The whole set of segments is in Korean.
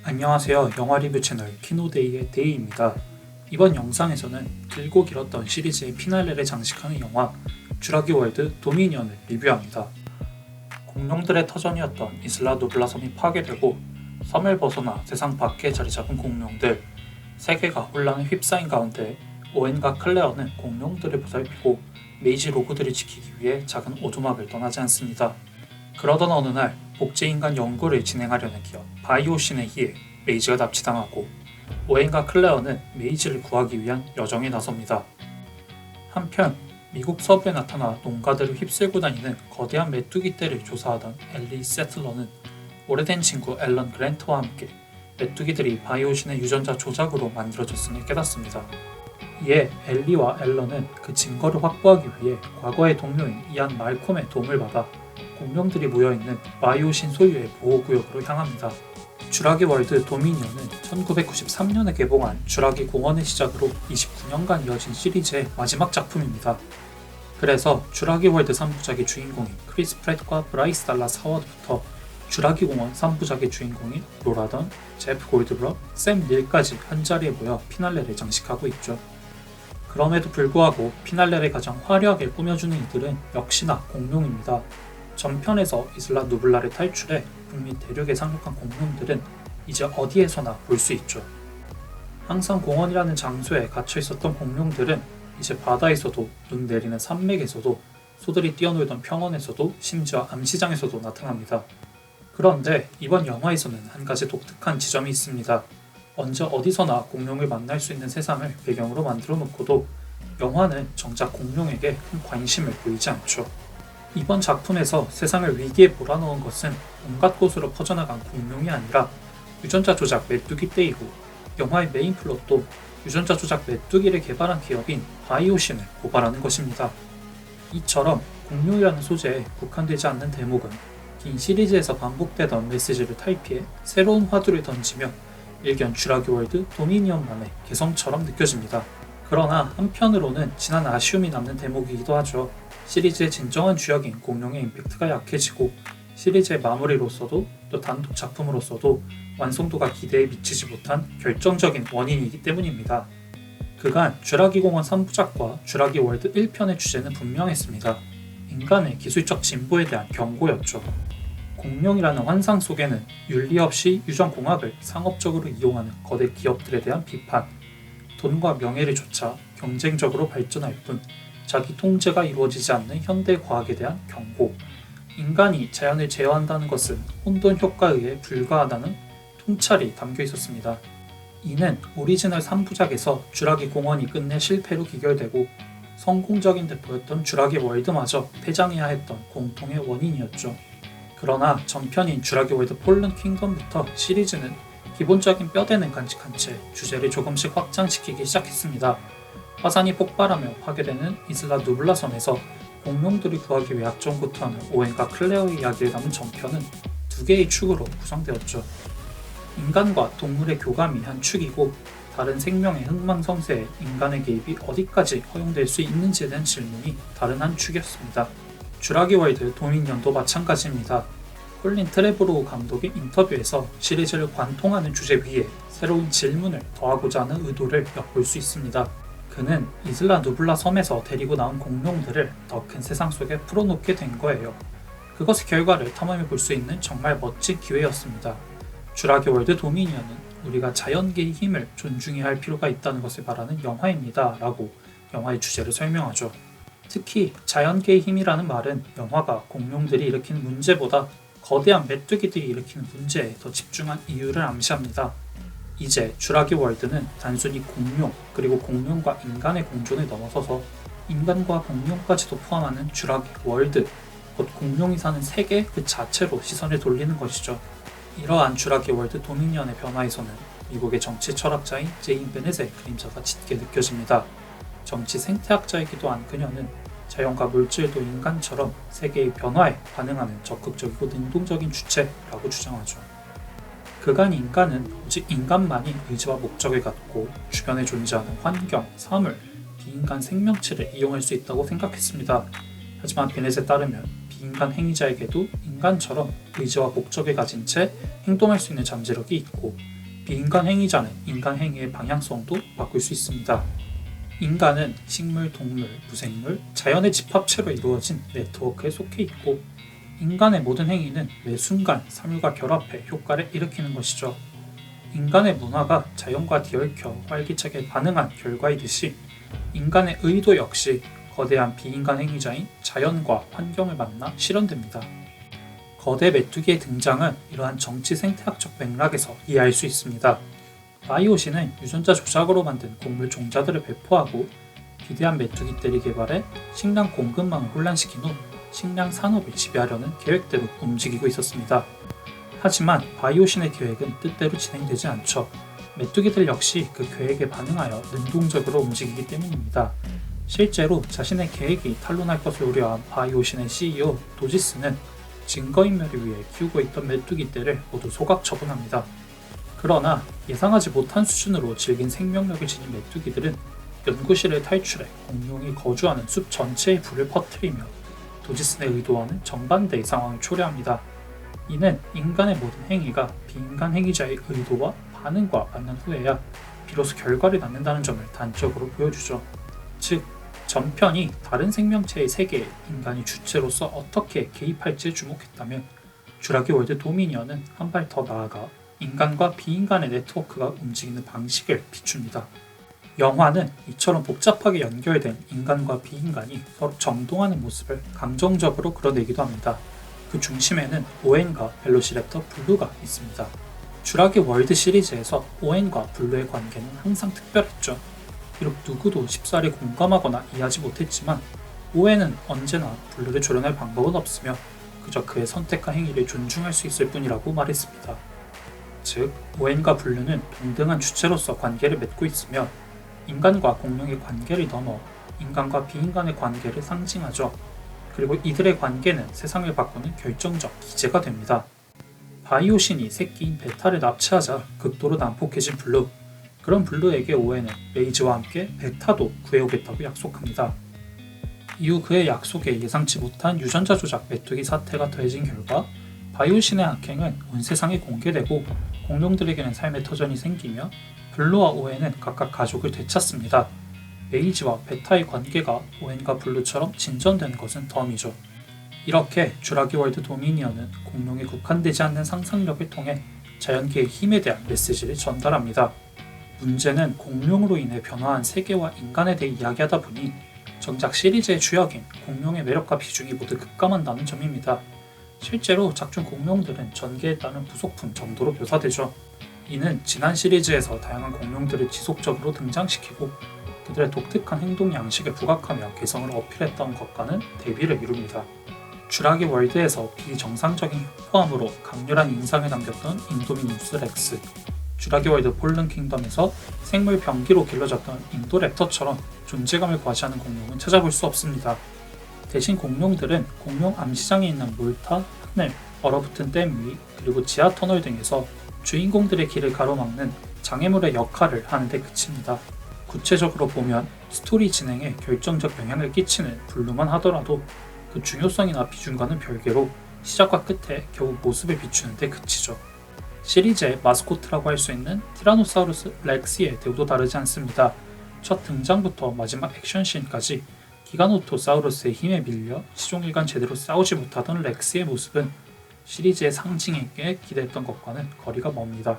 안녕하세요. 영화 리뷰 채널 키노데이의 데이입니다. 이번 영상에서는 길고 길었던 시리즈의 피날레를 장식하는 영화 쥬라기 월드 도미니언을 리뷰합니다. 공룡들의 터전이었던 이슬라 누블라 섬이 파괴되고 섬을 벗어나 세상 밖에 자리 잡은 공룡들, 세계가 혼란에 휩싸인 가운데 오웬과 클레어는 공룡들을 보살피고 메이지 로그들을 지키기 위해 작은 오두막을 떠나지 않습니다. 그러던 어느 날 복제인간 연구를 진행하려는 기업 바이오신에 의해 메이지가 납치당하고 오웬과 클레어는 메이지를 구하기 위한 여정에 나섭니다. 한편 미국 서부에 나타나 농가들을 휩쓸고 다니는 거대한 메뚜기 떼를 조사하던 엘리 세틀러는 오래된 친구 앨런 그랜트와 함께 메뚜기들이 바이오신의 유전자 조작으로 만들어졌음을 깨닫습니다. 이에 엘리와 앨런은 그 증거를 확보하기 위해 과거의 동료인 이안 말콤의 도움을 받아 공룡들이 모여있는 바이오신 소유의 보호구역으로 향합니다. 쥬라기 월드 도미니언은 1993년에 개봉한 쥬라기 공원을 시작으로 29년간 이어진 시리즈의 마지막 작품입니다. 그래서 쥬라기 월드 3부작의 주인공인 크리스 프렛과 브라이스 달라스 하워드부터 쥬라기 공원 3부작의 주인공인 로라 던, 제프 골드브럭, 샘 닐까지 한자리에 모여 피날레를 장식하고 있죠. 그럼에도 불구하고 피날레를 가장 화려하게 꾸며주는 이들은 역시나 공룡입니다. 전편에서 이슬라 누블라를 탈출해 북미 대륙에 상륙한 공룡들은 이제 어디에서나 볼 수 있죠. 항상 공원이라는 장소에 갇혀 있었던 공룡들은 이제 바다에서도, 눈 내리는 산맥에서도, 소들이 뛰어놀던 평원에서도, 심지어 암시장에서도 나타납니다. 그런데 이번 영화에서는 한 가지 독특한 지점이 있습니다. 언제 어디서나 공룡을 만날 수 있는 세상을 배경으로 만들어 놓고도 영화는 정작 공룡에게 큰 관심을 보이지 않죠. 이번 작품에서 세상을 위기에 몰아넣은 것은 온갖 곳으로 퍼져나간 공룡이 아니라 유전자 조작 메뚜기 떼이고, 영화의 메인 플롯도 유전자 조작 메뚜기를 개발한 기업인 바이오신을 고발하는 것입니다. 이처럼 공룡이라는 소재에 국한되지 않는 대목은 긴 시리즈에서 반복되던 메시지를 탈피해 새로운 화두를 던지며 일견 쥬라기 월드 도미니언만의 개성처럼 느껴집니다. 그러나 한편으로는 지난 아쉬움이 남는 대목이기도 하죠. 시리즈의 진정한 주역인 공룡의 임팩트가 약해지고 시리즈의 마무리로서도 또 단독 작품으로서도 완성도가 기대에 미치지 못한 결정적인 원인이기 때문입니다. 그간 쥬라기 공원 3부작과 쥬라기 월드 1편의 주제는 분명했습니다. 인간의 기술적 진보에 대한 경고였죠. 공룡이라는 환상 속에는 윤리 없이 유전공학을 상업적으로 이용하는 거대 기업들에 대한 비판, 돈과 명예를 좇아 경쟁적으로 발전할 뿐 자기 통제가 이루어지지 않는 현대 과학에 대한 경고, 인간이 자연을 제어한다는 것은 혼돈 효과에 의해 불가하다는 통찰이 담겨 있었습니다. 이는 오리지널 3부작에서 쥬라기 공원이 끝내 실패로 기결되고 성공적인 듯 보였던 쥬라기 월드마저 폐장해야 했던 공통의 원인이었죠. 그러나 전편인 쥬라기 월드 폴른 킹덤부터 시리즈는 기본적인 뼈대는 간직한 채 주제를 조금씩 확장시키기 시작했습니다. 화산이 폭발하며 파괴되는 이슬라 누블라 섬에서 공룡들을 구하기 위해 악전고투하는 오웬과 클레어의 이야기를 담은 전편은 두 개의 축으로 구성되었죠. 인간과 동물의 교감이 한 축이고, 다른 생명의 흥망성쇠에 인간의 개입이 어디까지 허용될 수 있는지에 대한 질문이 다른 한 축이었습니다. 쥬라기 월드 도미니언도 마찬가지입니다. 콜린 트레보로우 감독의 인터뷰에서 시리즈를 관통하는 주제 위에 새로운 질문을 더하고자 하는 의도를 엿볼 수 있습니다. 그는 이슬라 누블라 섬에서 데리고 나온 공룡들을 더 큰 세상 속에 풀어놓게 된 거예요. 그것의 결과를 탐험해 볼 수 있는 정말 멋진 기회였습니다. 쥬라기 월드 도미니언은 우리가 자연계의 힘을 존중해야 할 필요가 있다는 것을 말하는 영화입니다 라고 영화의 주제를 설명하죠. 특히 자연계의 힘이라는 말은 영화가 공룡들이 일으키는 문제보다 거대한 메뚜기들이 일으키는 문제에 더 집중한 이유를 암시합니다. 이제 쥬라기 월드는 단순히 공룡, 그리고 공룡과 인간의 공존을 넘어서서 인간과 공룡까지도 포함하는 쥬라기 월드, 곧 공룡이 사는 세계 그 자체로 시선을 돌리는 것이죠. 이러한 쥬라기 월드 도미니언의 변화에서는 미국의 정치 철학자인 제인 베넷의 그림자가 짙게 느껴집니다. 정치 생태학자이기도 한 그녀는 자연과 물질도 인간처럼 세계의 변화에 반응하는 적극적이고 능동적인 주체라고 주장하죠. 그간 인간은 오직 인간만이 의지와 목적을 갖고 주변에 존재하는 환경, 사물, 비인간 생명체를 이용할 수 있다고 생각했습니다. 하지만 베넷에 따르면 비인간 행위자에게도 인간처럼 의지와 목적을 가진 채 행동할 수 있는 잠재력이 있고, 비인간 행위자는 인간 행위의 방향성도 바꿀 수 있습니다. 인간은 식물, 동물, 무생물, 자연의 집합체로 이루어진 네트워크에 속해 있고 인간의 모든 행위는 매 순간 사물과 결합해 효과를 일으키는 것이죠. 인간의 문화가 자연과 뒤얽혀 활기차게 반응한 결과이듯이 인간의 의도 역시 거대한 비인간 행위자인 자연과 환경을 만나 실현됩니다. 거대 메뚜기의 등장은 이러한 정치 생태학적 맥락에서 이해할 수 있습니다. 바이오신은 유전자 조작으로 만든 곡물 종자들을 배포하고 비대한 메뚜기떼를 개발해 식량 공급망을 혼란시킨 후 식량 산업을 지배하려는 계획대로 움직이고 있었습니다. 하지만 바이오신의 계획은 뜻대로 진행되지 않죠. 메뚜기들 역시 그 계획에 반응하여 능동적으로 움직이기 때문입니다. 실제로 자신의 계획이 탄로날 것을 우려한 바이오신의 CEO 도지스는 증거인멸을 위해 키우고 있던 메뚜기떼를 모두 소각 처분합니다. 그러나 예상하지 못한 수준으로 질긴 생명력을 지닌 메뚜기들은 연구실을 탈출해 공룡이 거주하는 숲 전체에 불을 퍼뜨리며 도지슨의 의도와는 정반대의 상황을 초래합니다. 이는 인간의 모든 행위가 비인간 행위자의 의도와 반응과 맞는 후에야 비로소 결과를 낳는다는 점을 단적으로 보여주죠. 즉, 전편이 다른 생명체의 세계에 인간이 주체로서 어떻게 개입할지에 주목했다면 쥬라기 월드 도미니언은 한 발 더 나아가 인간과 비인간의 네트워크가 움직이는 방식을 비춥니다. 영화는 이처럼 복잡하게 연결된 인간과 비인간이 서로 정동하는 모습을 감정적으로 그려내기도 합니다. 그 중심에는 오웬과 벨로시랩터 블루가 있습니다. 쥬라기 월드 시리즈에서 오웬과 블루의 관계는 항상 특별했죠. 비록 누구도 쉽사리 공감하거나 이해하지 못했지만 오웬은 언제나 블루를 조련할 방법은 없으며 그저 그의 선택과 행위를 존중할 수 있을 뿐이라고 말했습니다. 즉, 오웬과 블루는 동등한 주체로서 관계를 맺고 있으며 인간과 공룡의 관계를 넘어 인간과 비인간의 관계를 상징하죠. 그리고 이들의 관계는 세상을 바꾸는 결정적 기제가 됩니다. 바이오신이 새끼인 베타를 납치하자 극도로 난폭해진 블루. 그런 블루에게 오웬은 메이즈와 함께 베타도 구해오겠다고 약속합니다. 이후 그의 약속에 예상치 못한 유전자 조작 메뚜기 사태가 더해진 결과 바이오신의 악행은 온 세상에 공개되고 공룡들에게는 삶의 터전이 생기며 블루와 오웬은 각각 가족을 되찾습니다. 메이지와 베타의 관계가 오웬과 블루처럼 진전되는 것은 덤이죠. 이렇게 쥬라기 월드 도미니언은 공룡에 국한되지 않는 상상력을 통해 자연계의 힘에 대한 메시지를 전달합니다. 문제는 공룡으로 인해 변화한 세계와 인간에 대해 이야기하다 보니 정작 시리즈의 주역인 공룡의 매력과 비중이 모두 급감한다는 점입니다. 실제로 작중 공룡들은 전개에 따른 부속품 정도로 묘사되죠. 이는 지난 시리즈에서 다양한 공룡들을 지속적으로 등장시키고 그들의 독특한 행동 양식을 부각하며 개성을 어필했던 것과는 대비를 이룹니다. 쥬라기 월드에서 비정상적인 흉포함으로 강렬한 인상을 남겼던 인도미누스 렉스, 쥬라기 월드 폴른 킹덤에서 생물 병기로 길러졌던 인도랩터처럼 존재감을 과시하는 공룡은 찾아볼 수 없습니다. 대신 공룡들은 공룡 암시장에 있는 몰타, 하늘, 얼어붙은 댐 위, 그리고 지하 터널 등에서 주인공들의 길을 가로막는 장애물의 역할을 하는데 그칩니다. 구체적으로 보면 스토리 진행에 결정적 영향을 끼치는 블루만 하더라도 그 중요성이나 비중과는 별개로 시작과 끝에 겨우 모습을 비추는데 그치죠. 시리즈의 마스코트라고 할 수 있는 티라노사우루스 렉스의 대우도 다르지 않습니다. 첫 등장부터 마지막 액션씬까지 기가노토사우루스의 힘에 밀려 시종일관 제대로 싸우지 못하던 렉스의 모습은 시리즈의 상징에게 기대했던 것과는 거리가 멉니다.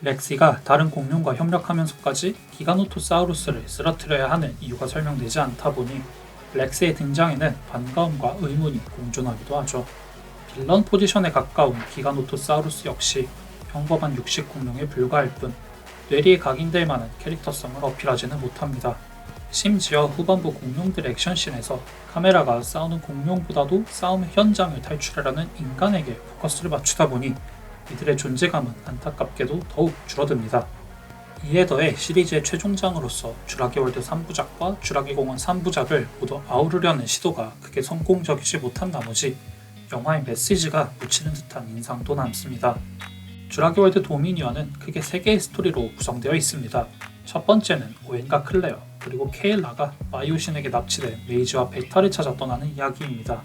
렉시가 다른 공룡과 협력하면서까지 기가노토사우루스를 쓰러뜨려야 하는 이유가 설명되지 않다 보니 렉스의 등장에는 반가움과 의문이 공존하기도 하죠. 빌런 포지션에 가까운 기가노토사우루스 역시 평범한 육식 공룡에 불과할 뿐 뇌리에 각인될 만한 캐릭터성을 어필하지는 못합니다. 심지어 후반부 공룡들 액션씬에서 카메라가 싸우는 공룡보다도 싸움의 현장을 탈출하려는 인간에게 포커스를 맞추다 보니 이들의 존재감은 안타깝게도 더욱 줄어듭니다. 이에 더해 시리즈의 최종장으로서 쥬라기 월드 3부작과 쥬라기 공원 3부작을 모두 아우르려는 시도가 크게 성공적이지 못한 나머지 영화의 메시지가 묻히는 듯한 인상도 남습니다. 쥬라기 월드 도미니언은 크게 3개의 스토리로 구성되어 있습니다. 첫 번째는 오웬과 클레어, 그리고 케일라가 바이오신에게 납치된 메이지와 베타를 찾아 떠나는 이야기입니다.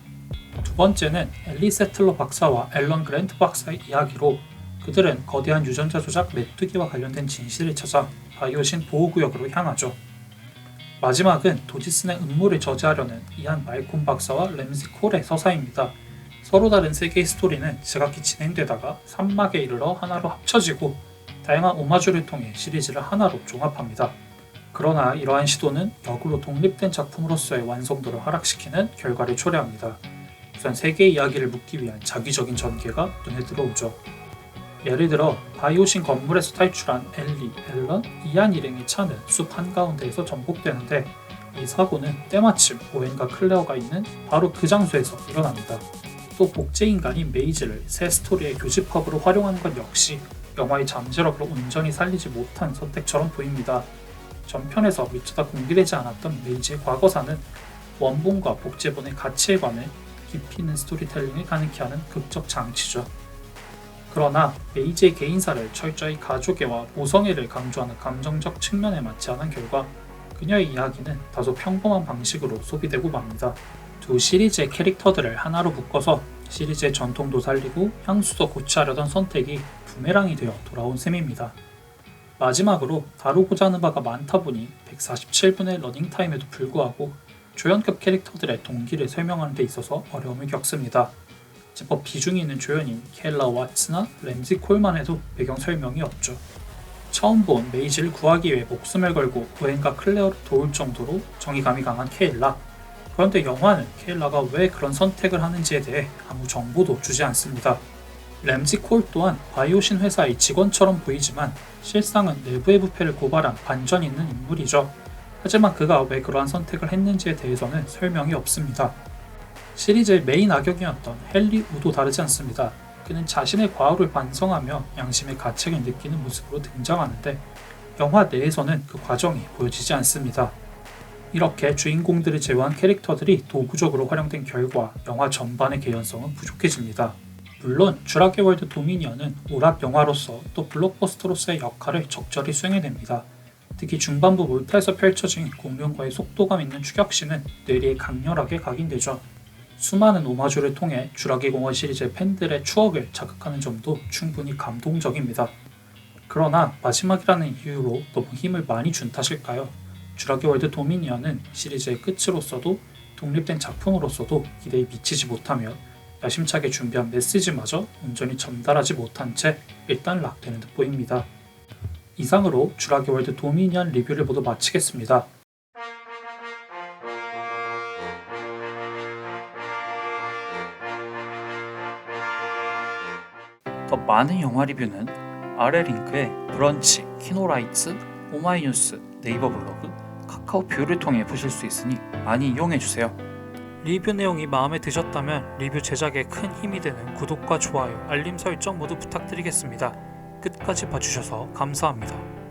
두 번째는 엘리 세틀러 박사와 앨런 그랜트 박사의 이야기로 그들은 거대한 유전자 조작 메뚜기와 관련된 진실을 찾아 바이오신 보호구역으로 향하죠. 마지막은 도지슨의 음모를 저지하려는 이안 말콤 박사와 램지 콜의 서사입니다. 서로 다른 세계의 스토리는 지각히 진행되다가 3막에 이르러 하나로 합쳐지고 다양한 오마주를 통해 시리즈를 하나로 종합합니다. 그러나 이러한 시도는 역으로 독립된 작품으로서의 완성도를 하락시키는 결과를 초래합니다. 우선 세 개의 이야기를 묻기 위한 자기적인 전개가 눈에 들어오죠. 예를 들어 바이오신 건물에서 탈출한 엘리, 앨런, 이안 일행의 차는 숲 한가운데에서 전복되는데 이 사고는 때마침 오웬과 클레어가 있는 바로 그 장소에서 일어납니다. 또 복제인간인 메이즈를 새 스토리의 교집합으로 활용하는 것 역시 영화의 잠재력을 온전히 살리지 못한 선택처럼 보입니다. 전편에서 미처 공개되지 않았던 메이즈의 과거사는 원본과 복제본의 가치에 관해 깊이 있는 스토리텔링을 가능케 하는 극적 장치죠. 그러나 메이즈의 개인사를 철저히 가족애와 모성애를 강조하는 감정적 측면에 맞지 않은 결과 그녀의 이야기는 다소 평범한 방식으로 소비되고 맙니다. 두 시리즈의 캐릭터들을 하나로 묶어서 시리즈의 전통도 살리고 향수도 고취하려던 선택이 부메랑이 되어 돌아온 셈입니다. 마지막으로 다루고자 하는 바가 많다 보니 147분의 러닝타임에도 불구하고 조연급 캐릭터들의 동기를 설명하는 데 있어서 어려움을 겪습니다. 제법 비중이 있는 조연인 켈라 왓츠나 램지 콜만 해도 배경 설명이 없죠. 처음 본 메이지를 구하기 위해 목숨을 걸고 오웬과 클레어를 도울 정도로 정의감이 강한 케일라. 그런데 영화는 케일라가 왜 그런 선택을 하는지에 대해 아무 정보도 주지 않습니다. 램지 콜 또한 바이오신 회사의 직원처럼 보이지만 실상은 내부의 부패를 고발한 반전 있는 인물이죠. 하지만 그가 왜 그러한 선택을 했는지에 대해서는 설명이 없습니다. 시리즈의 메인 악역이었던 헨리 우도 다르지 않습니다. 그는 자신의 과오를 반성하며 양심의 가책을 느끼는 모습으로 등장하는데 영화 내에서는 그 과정이 보여지지 않습니다. 이렇게 주인공들을 제외한 캐릭터들이 도구적으로 활용된 결과 영화 전반의 개연성은 부족해집니다. 물론 주라기 월드 도미니언은 오락 영화로서 또 블록버스터로서의 역할을 적절히 수행해냅니다. 특히 중반부 몰타에서 펼쳐진 공룡과의 속도감 있는 추격신은 뇌리에 강렬하게 각인되죠. 수많은 오마주를 통해 주라기 공원 시리즈의 팬들의 추억을 자극하는 점도 충분히 감동적입니다. 그러나 마지막이라는 이유로 너무 힘을 많이 준 탓일까요? 주라기 월드 도미니언은 시리즈의 끝으로서도 독립된 작품으로서도 기대에 미치지 못하며 야심차게 준비한 메시지마저 온전히 전달하지 못한 채 일단 락되는 듯 보입니다. 이상으로 주라기 월드 도미니언 리뷰를 모두 마치겠습니다. 더 많은 영화 리뷰는 아래 링크에 브런치, 키노라이츠, 오마이뉴스, 네이버 블로그, 카카오 뷰를 통해 보실 수 있으니 많이 이용해주세요. 리뷰 내용이 마음에 드셨다면 리뷰 제작에 큰 힘이 되는 구독과 좋아요, 알림 설정 모두 부탁드리겠습니다. 끝까지 봐주셔서 감사합니다.